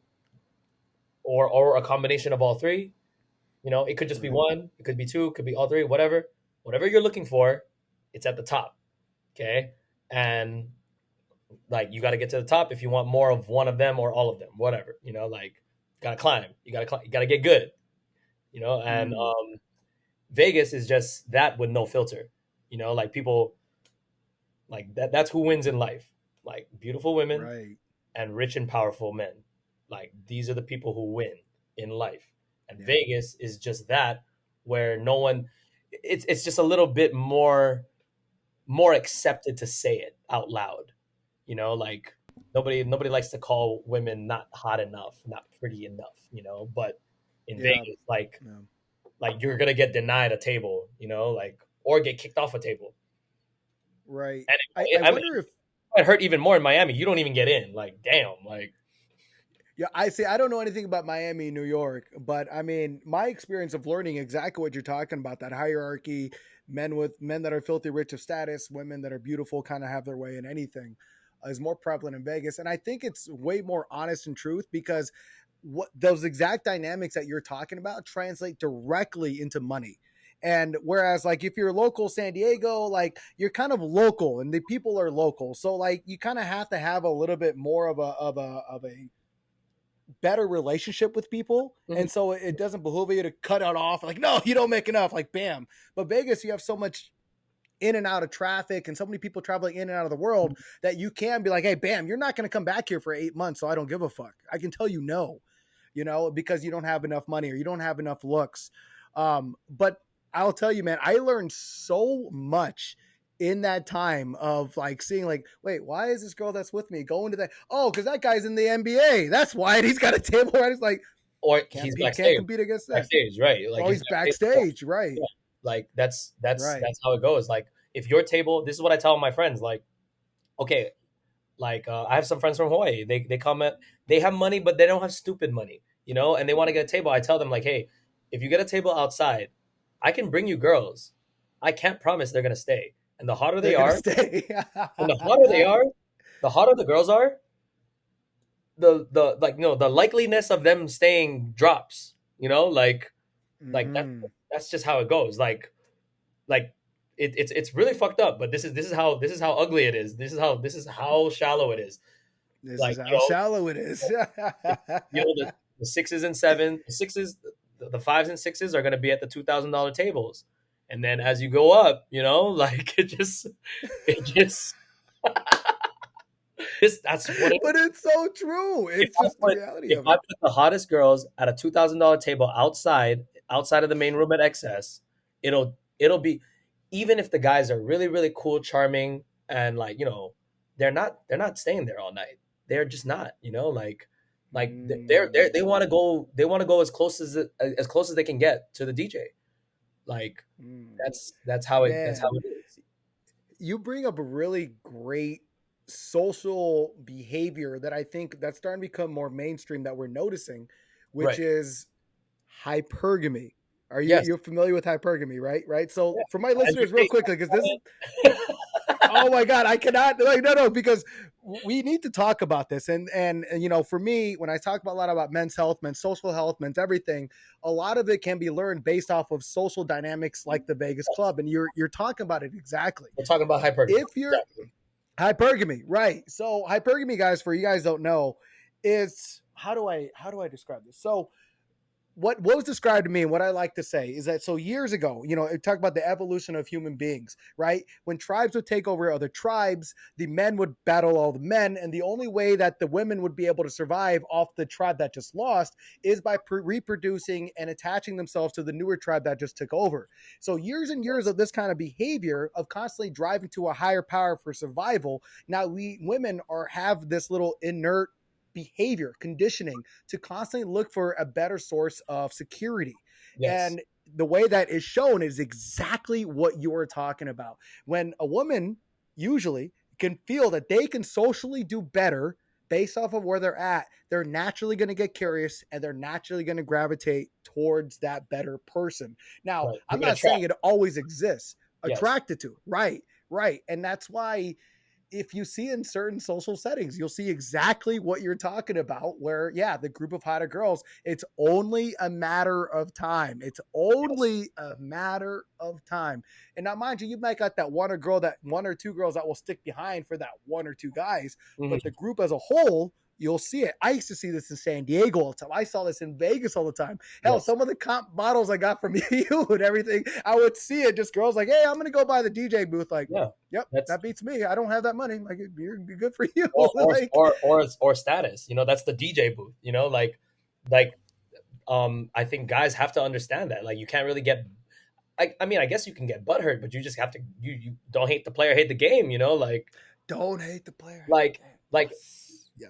or a combination of all three. It could just be Right. one, it could be two, it could be all three, whatever you're looking for, it's at the top. Okay, and like you got to get to the top if you want more of one of them or all of them, whatever. Like gotta climb, you gotta get good. And Mm, Vegas is just that with no filter. Like people like that's who wins in life. Like beautiful women right. and rich and powerful men. Like these are the people who win in life. And Yeah. Vegas is just that where no one it's just a little bit more accepted to say it out loud. Like nobody likes to call women not hot enough, not pretty enough, but in Yeah. Vegas like Yeah. you're going to get denied a table, like or get kicked off a table. Right. And I I mean, wonder if it hurt even more in Miami. You don't even get in. Like damn, like yeah, I see. I don't know anything about Miami, New York, but I mean, my experience of learning exactly what you're talking about, that hierarchy, men that are filthy rich of status, women that are beautiful, kind of have their way in anything, is more prevalent in Vegas. And I think it's way more honest and truth because what those exact dynamics that you're talking about translate directly into money. And whereas like if you're local San Diego, like you're kind of local and the people are local. So like you kind of have to have a little bit more of a better relationship with people. mhm. And so it doesn't behoove you to cut it off like, no, you don't make enough, like bam. But Vegas, you have so much in and out of traffic and so many people traveling in and out of the world that you can be like, hey, bam, you're not going to come back here for 8 months. So I don't give a fuck. I can tell you no, because you don't have enough money or you don't have enough looks. But I'll tell you, man, I learned so much in that time of like seeing like, wait, why is this girl that's with me going to that? Oh, because that guy's in the NBA. That's why. And he's got a table right. It's like Or can't he's be can't backstage. compete against that. Backstage, right? Like Oh, he's he's backstage. backstage, right? Yeah. Like that's Right. how it goes. Like if your table, this is what I tell my friends. Like, okay, Like I have some friends from Hawaii. They come at, they have money, but they don't have stupid money, you know, and they want to get a table. I tell them like, hey, if you get a table outside, I can bring you girls. I can't promise they're gonna stay. And the hotter They're they gonna are, stay. and the hotter they are, the hotter the girls are, the like the likeliness of them staying drops. You know, like that's just how it goes. Like it's really fucked up. But this is how ugly it is. This is how shallow it is. This is Like how shallow it is. the sixes and seven, the sixes, the fives and sixes are going to be at the $2,000 tables, and then as you go up, like it just that's what it But is. it's so true. It's just the reality If of I it. put the hottest girls at a $2,000 table outside of the main room at XS, it'll be, even if the guys are really really cool, charming, and like they're not staying there all night. They're just not, they want to go, as close as they can get to the DJ. Like that's how Man, it is. you bring up a really great social behavior that I think that's starting to become more mainstream that we're noticing, which Right. is hypergamy. Yes. You're familiar with hypergamy, right? Right. So Yeah. for my And listeners, real quickly, because this, oh my God, I cannot, like, no, because we need to talk about this. And for me, when I talk about a lot about men's health, men's social health, men's everything, a lot of it can be learned based off of social dynamics like the Vegas Club. And you're talking about it exactly. We're talking about hypergamy. If you're hypergamy, right? So hypergamy, guys, for you guys don't know, is how do I describe this? So what was described to me and what I like to say is that, so years ago, it talked about the evolution of human beings, right? When tribes would take over other tribes, the men would battle all the men, and the only way that the women would be able to survive off the tribe that just lost is by reproducing and attaching themselves to the newer tribe that just took over. So years and years of this kind of behavior of constantly driving to a higher power for survival. Now we women have this little inert behavior conditioning to constantly look for a better source of security. Yes. And the way that is shown is exactly what you're talking about. When a woman usually can feel that they can socially do better based off of where they're at, they're naturally going to get curious and they're naturally going to gravitate towards that better person. Now, Right. I'm not saying it always exists. Yes. Attracted to, right. And that's why if you see in certain social settings, you'll see exactly what you're talking about, where, the group of hotter girls, it's only a matter of time. It's only a matter of time. And now, mind you, you might got that one or two girls that will stick behind for that one or two guys, but the group as a whole, you'll see it. I used to see this in San Diego all the time. I saw this in Vegas all the time. Hell, some of the comp models I got from you and everything, I would see it. Just girls like, hey, I'm going to go by the DJ booth. Like, yep, that beats me. I don't have that money. Like, you're good for you. Or status. That's the DJ booth. I think guys have to understand that. Like, you can't really get. I mean, I guess you can get butthurt, but you just have to. You don't hate the player, hate the game. Don't hate the player. Like.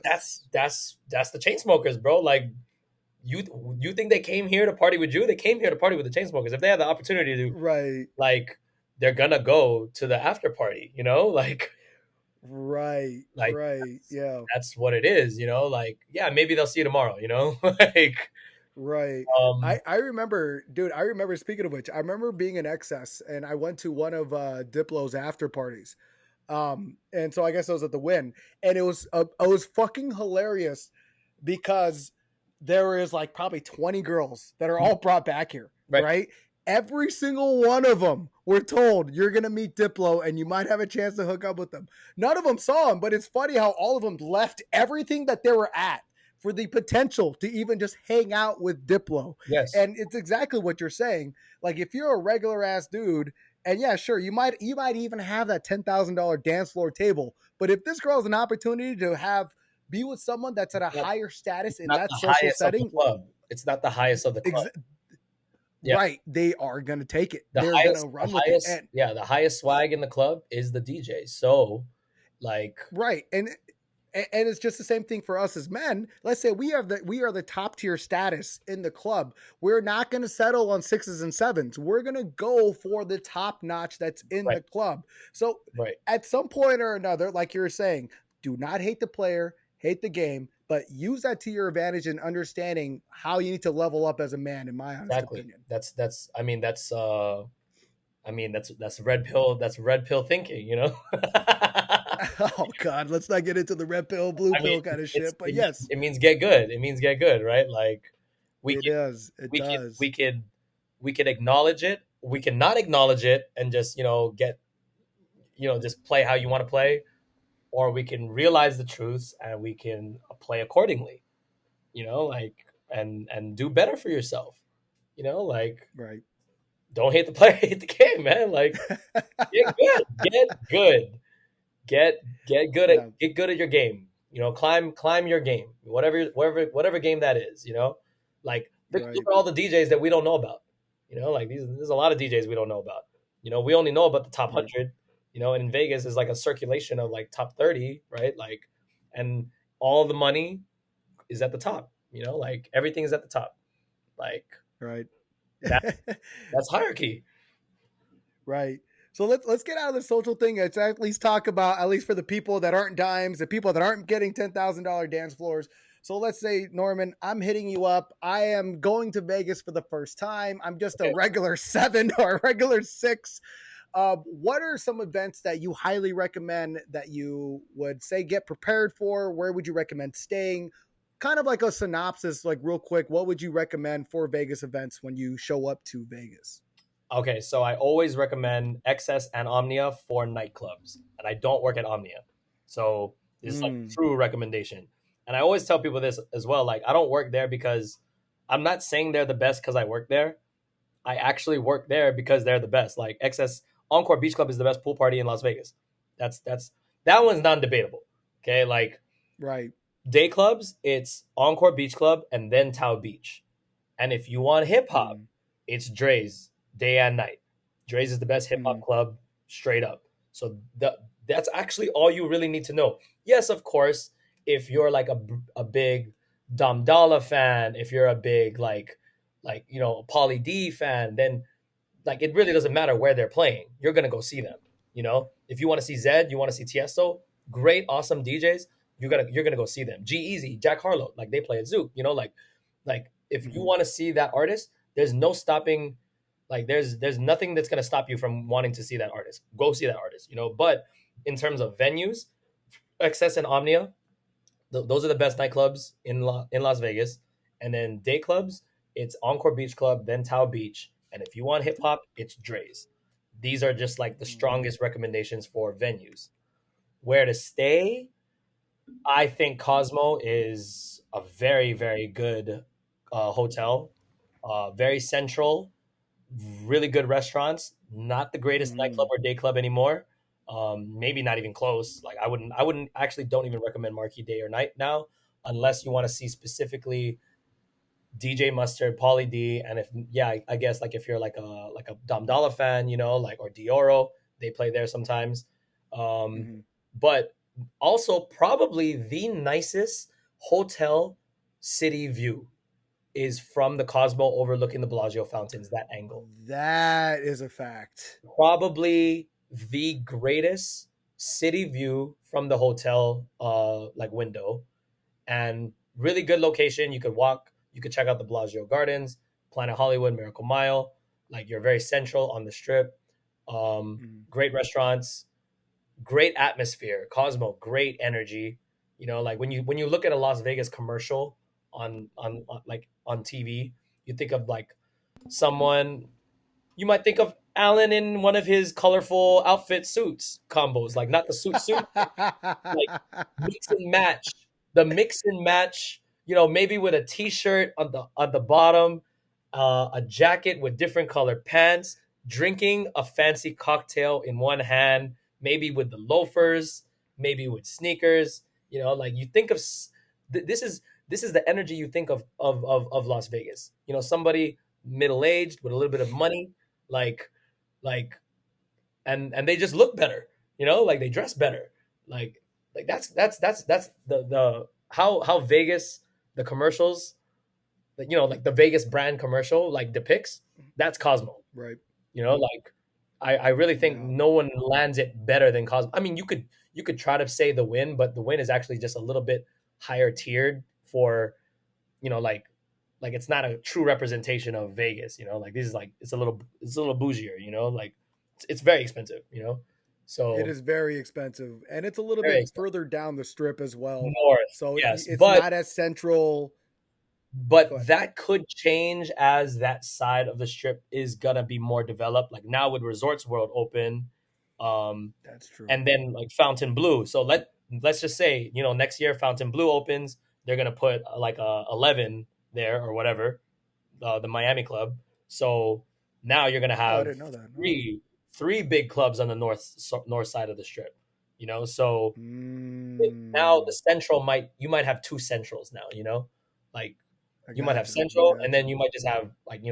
Yes. That's the Chainsmokers, bro. Like, you think they came here to party with you? They came here to party with the Chainsmokers. If they had the opportunity to, right, like, they're gonna go to the after party, like, right, yeah, that's what it is, like, maybe they'll see you tomorrow, like, right. I remember, dude. I remember, speaking of which, I remember being in XS and I went to one of Diplo's after parties. And so I guess I was at the Win, and it was fucking hilarious because there is like probably 20 girls that are all brought back here, right? Every single one of them were told you're gonna meet Diplo and you might have a chance to hook up with them. None of them saw him, but it's funny how all of them left everything that they were at for the potential to even just hang out with Diplo. Yes. And it's exactly what you're saying. Like, if you're a regular ass dude, and sure, you might even have that $10,000 dance floor table. But if this girl has an opportunity to be with someone that's at a higher status in that social setting, it's not the highest of the club. Right, they are gonna take it. They're gonna run with it. The highest swag in the club is the DJ. So, like, right, and it's just the same thing for us as men. Let's say we are the top tier status in the club. We're not going to settle on sixes and sevens. We're going to go for the top notch that's in the club. So at some point or another, like you were saying, do not hate the player, hate the game, but use that to your advantage in understanding how you need to level up as a man, in my honest Exactly. opinion. That's red pill. That's red pill thinking, you know. Oh God, let's not get into the red pill, blue I mean, pill kind of shit. But yes, it means get good. It means get good, right? Like we it can is. It we can does. we can acknowledge it. We can not acknowledge it and just just play how you want to play, or we can realize the truths and we can play accordingly. Like and do better for yourself. Like Right. don't hate the play, hate the game, man. Like get good, get good Yeah. at your game. Climb your game, whatever game that is. Like look Right. at all the DJs that we don't know about. Like there's a lot of DJs we don't know about. We only know about the top Right. 100. And in Vegas is like a circulation of like top 30, right? Like, and all the money is at the top. Like everything is at the top. Like Right. that's hierarchy. Right. So let's get out of the social thing. Let's at least talk about, at least for the people that aren't dimes, the people that aren't getting $10,000 dance floors. So let's say, Norman, I'm hitting you up. I am going to Vegas for the first time. I'm just a regular 7 or a regular 6. What are some events that you highly recommend that you would say get prepared for? Where would you recommend staying? Kind of like a synopsis, like real quick. What would you recommend for Vegas events when you show up to Vegas? Okay, so I always recommend Excess and Omnia for nightclubs, and I don't work at Omnia, so this is like true recommendation. And I always tell people this as well. Like, I don't work there because I'm not saying they're the best because I work there. I actually work there because they're the best. Like Excess Encore Beach Club is the best pool party in Las Vegas. That one's non-debatable. Okay, like right. Day clubs, it's Encore Beach Club and then Tao Beach. And if you want hip hop, it's Dre's day and night. Dre's is the best hip hop club, straight up. So that's actually all you really need to know. Yes, of course, if you're like a big Dom Dalla fan, if you're a big like Pauly D fan, then like it really doesn't matter where they're playing. You're gonna go see them. If you want to see Zed, you want to see Tiesto, great, awesome DJs. You're gonna go see them. G-Eazy, Jack Harlow, like they play at Zouk. Like if you want to see that artist, there's no stopping. Like there's nothing that's gonna stop you from wanting to see that artist. Go see that artist. But in terms of venues, Excess and Omnia, those are the best nightclubs in Las Vegas. And then day clubs, it's Encore Beach Club, then Tao Beach. And if you want hip hop, it's Dre's. These are just like the strongest recommendations for venues. Where to stay? I think Cosmo is a very, very good hotel. Very central, really good restaurants. Not the greatest nightclub or day club anymore. Maybe not even close. Like I wouldn't actually don't even recommend Marquee Day or Night now, unless you want to see specifically DJ Mustard, Pauly D, and I guess like if you're like a Dom Dalla fan, like or Dioro, they play there sometimes. But also probably the nicest hotel city view is from the Cosmo overlooking the Bellagio fountains, that angle. That is a fact. Probably the greatest city view from the hotel like window, and really good location. You could walk, you could check out the Bellagio Gardens, Planet Hollywood, Miracle Mile. Like you're very central on the strip. Great restaurants, great atmosphere. Cosmo, great energy. Like when you look at a Las Vegas commercial on TV, you think of like someone. You might think of Alan in one of his colorful outfit suits combos, like not the suit, like mix and match. The mix and match, maybe with a t-shirt on the bottom, a jacket with different colored pants, drinking a fancy cocktail in one hand, maybe with the loafers, maybe with sneakers. Like you think of this is the energy you think of Las Vegas. Somebody middle-aged with a little bit of money, like and they just look better, like they dress better, like that's the how Vegas, the commercials, like the Vegas brand commercial like depicts. That's Cosmo, right. like I really think no one lands it better than Cosmo. I mean, you could try to say the Win, but the Win is actually just a little bit higher tiered for, like it's not a true representation of Vegas. Like this is like it's a little bougier. Like it's very expensive. So it is very expensive, and it's a little very bit expensive. further down the strip as well. North, So yes, it's but not as central. but that could change as that side of the strip is gonna be more developed. Like now with Resorts World open, That's true. and then like Fountain Blue. So let's just say next year Fountain Blue opens, they're gonna put like 11 there or whatever, the Miami club. So now you're gonna have I didn't know that. three big clubs on the north side of the strip. So now the central you might have two centrals now. Like you might have central, and then you might just have like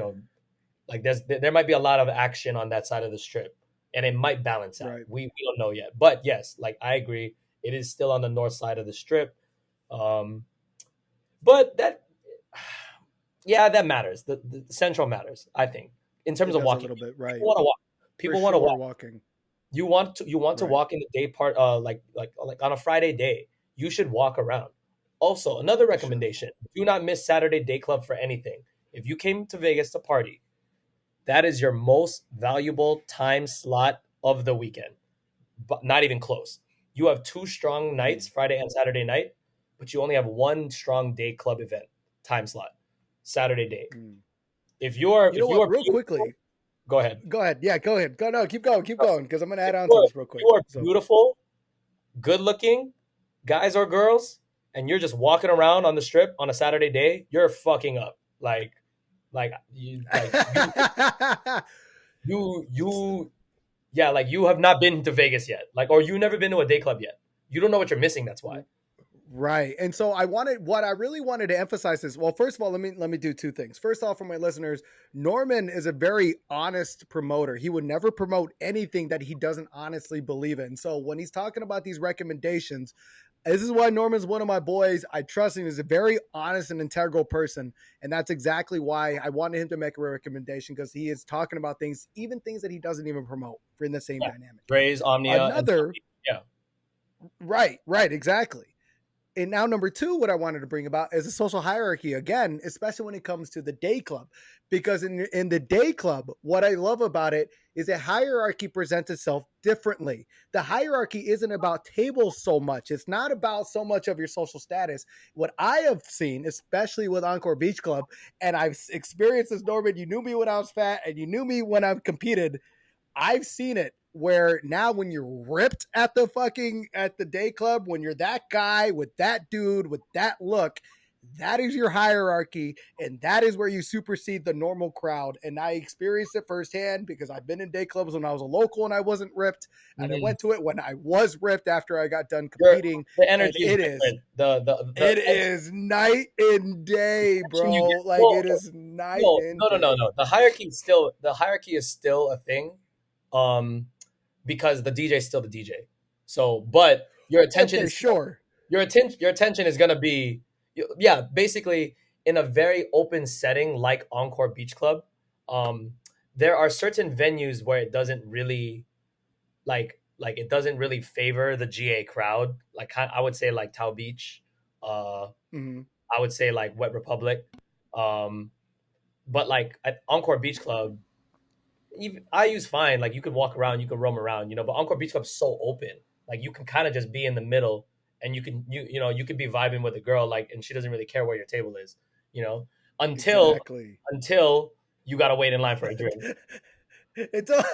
like there might be a lot of action on that side of the strip, and it might balance out. Right. We don't know yet, but yes, like I agree, it is still on the north side of the strip. But that, yeah, that matters. The central matters, I think, in terms of walking. A little bit, right? People want to walk. People want to walk. Walking. You want to walk in the day part, like on a Friday day. You should walk around. Also, another recommendation: do not miss Saturday Day Club for anything. If you came to Vegas to party, that is your most valuable time slot of the weekend. But not even close. You have two strong nights, Friday and Saturday night, but you only have one strong day club event time slot, Saturday day. If you're real quickly, go ahead. Yeah, go ahead. Keep going, because I'm gonna add on to this real quick. You are beautiful, good looking, guys or girls, and you're just walking around on the strip on a Saturday day. You're fucking up. You have not been to Vegas yet, or you've never been to a day club yet. You don't know what you're missing. That's why. Right. And so what I really wanted to emphasize is, well, first of all, let me do two things. First off, for my listeners, Norman is a very honest promoter. He would never promote anything that he doesn't honestly believe in. So when he's talking about these recommendations, this is why Norman's one of my boys. I trust him. He's a very honest and integral person. And that's exactly why I wanted him to make a recommendation, because he is talking about things, even things that he doesn't even promote, for in the same dynamic. Raise, Omnia. Right, exactly. And now number two, what I wanted to bring about is a social hierarchy again, especially when it comes to the day club, because in the day club, what I love about it is a hierarchy presents itself differently. The hierarchy isn't about tables so much. It's not about so much of your social status. What I have seen, especially with Encore Beach Club, and I've experienced this, Norman, you knew me when I was fat and you knew me when I've competed. I've seen it where now when you're ripped at the day club, when you're that guy with that dude with that look, that is your hierarchy, and that is where you supersede the normal crowd. And I experienced it firsthand because I've been in day clubs when I was a local and I wasn't ripped, and I went to it when I was ripped after I got done competing. The energy is different. It is night and day, bro. It is night and day. No. The hierarchy is still a thing. Because the DJ is still the DJ. So, but your attention is your attention is going to be, basically in a very open setting like Encore Beach Club. There are certain venues where it doesn't really it doesn't really favor the GA crowd. Like I would say like Tao Beach. I would say like Wet Republic. But like at Encore Beach Club, I use fine. Like you could walk around, you could roam around, but Encore Beach Club's so open. Like you can kind of just be in the middle, and you can be vibing with a girl, and she doesn't really care where your table is, until you gotta wait in line for a drink. Until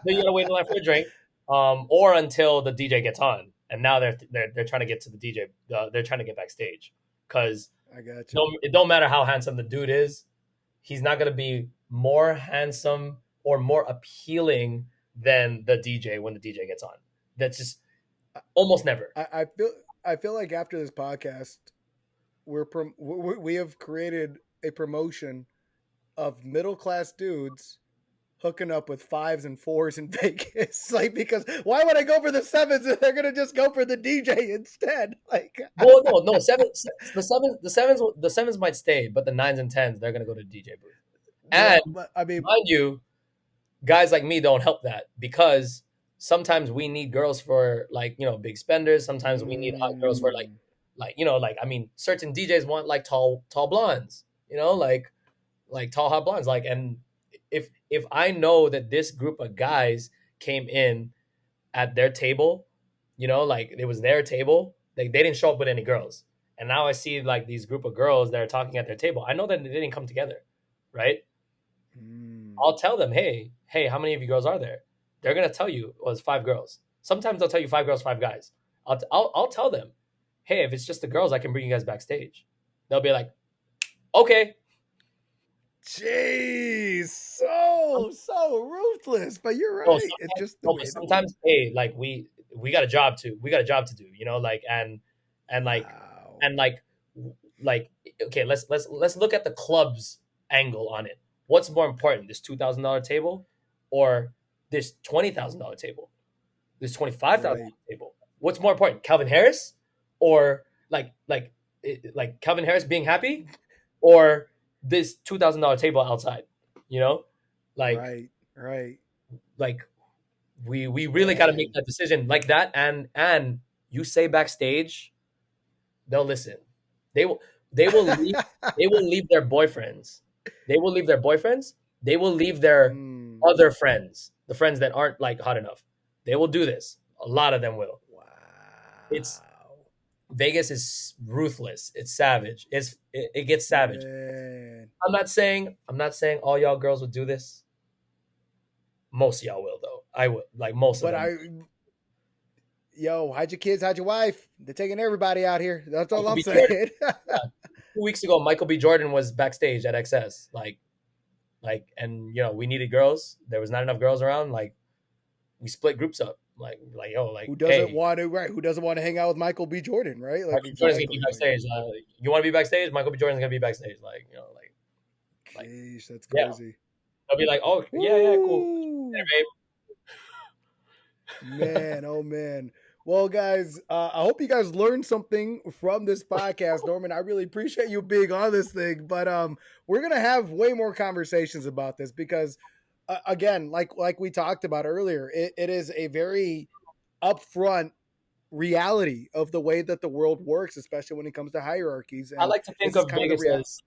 you gotta wait in line for a drink, or until the DJ gets on, and now they're trying to get to the DJ. They're trying to get backstage, because it don't matter how handsome the dude is, he's not gonna be more handsome or more appealing than the DJ when the DJ gets on. That's just almost never. I feel like after this podcast, we have created a promotion of middle-class dudes hooking up with 5s and 4s in Vegas. Because why would I go for the 7s if they're gonna just go for the DJ instead? Well, no, the sevens might stay, but the 9s and 10s, they're gonna go to the DJ booth. And mind you, guys like me don't help that, because sometimes we need girls for like, big spenders. Sometimes we need hot girls for like, I mean, certain DJs want like tall blondes, like tall hot blondes. Like, and if I know that this group of guys came in at their table, like it was their table, like they didn't show up with any girls. And now I see like these group of girls that are talking at their table. I know that they didn't come together, right? I'll tell them, hey, how many of you girls are there? They're gonna tell you, well, it's 5 girls. Sometimes they'll tell you 5 girls, 5 guys. I'll tell them, hey, if it's just the girls, I can bring you guys backstage. They'll be like, okay. Jeez, so ruthless, but you're right. It's just the way. Sometimes, hey, like we got a job to do, like and like Wow. and like okay, let's look at the club's angle on it. What's more important, this $2,000 table or this $20,000 table, this $25,000 table? What's more important, Calvin Harris or like Calvin Harris being happy, or this $2,000 table outside? Like right. Like we really got to make that decision like that. And you say backstage, they'll listen. They will leave. They will leave their boyfriends. They will leave their boyfriends. They will leave their other friends, the friends that aren't like hot enough. They will do this. A lot of them will. Wow. Vegas is ruthless. It's savage. It gets savage. Man. I'm not saying all y'all girls would do this. Most of y'all will, though. I would, like, most of them. Hide your kids, hide your wife. They're taking everybody out here. That's all I'm saying. 2 weeks ago, Michael B. Jordan was backstage at XS. And we needed girls. There was not enough girls around. Like, we split groups up. Who doesn't want to hang out with Michael B. Jordan, right? Like, Michael Jordan's gonna be backstage. You want to be backstage? Michael B. Jordan's gonna be backstage. Jeez, that's crazy. Yeah. They'll be like, oh yeah, cool. Yeah, babe. Man, oh man. Well, guys, I hope you guys learned something from this podcast, Norman. I really appreciate you being on this thing, but we're gonna have way more conversations about this because, again, like we talked about earlier, it is a very upfront reality of the way that the world works, especially when it comes to hierarchies. And I like to think of Vegas as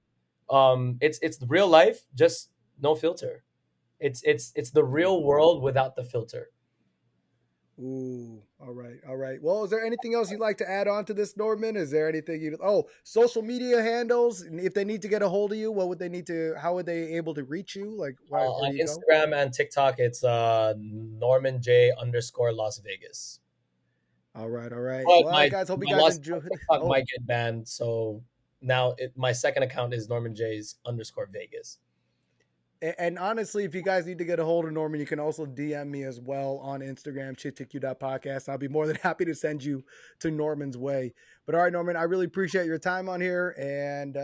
it's real life, just no filter. It's the real world without the filter. Ooh, all right. Well, is there anything else you'd like to add on to this, Norman? Is there anything social media handles? If they need to get a hold of you, how would they able to reach you? Like on Instagram and TikTok, it's Norman J _ Las Vegas. All right. Well, guys, hope you guys enjoy. TikTok might get banned, so now my second account is Norman J's _ Vegas. And honestly, if you guys need to get a hold of Norman, you can also DM me as well on Instagram, ShiftEQ.Podcast. I'll be more than happy to send you to Norman's way. But all right, Norman, I really appreciate your time on here. And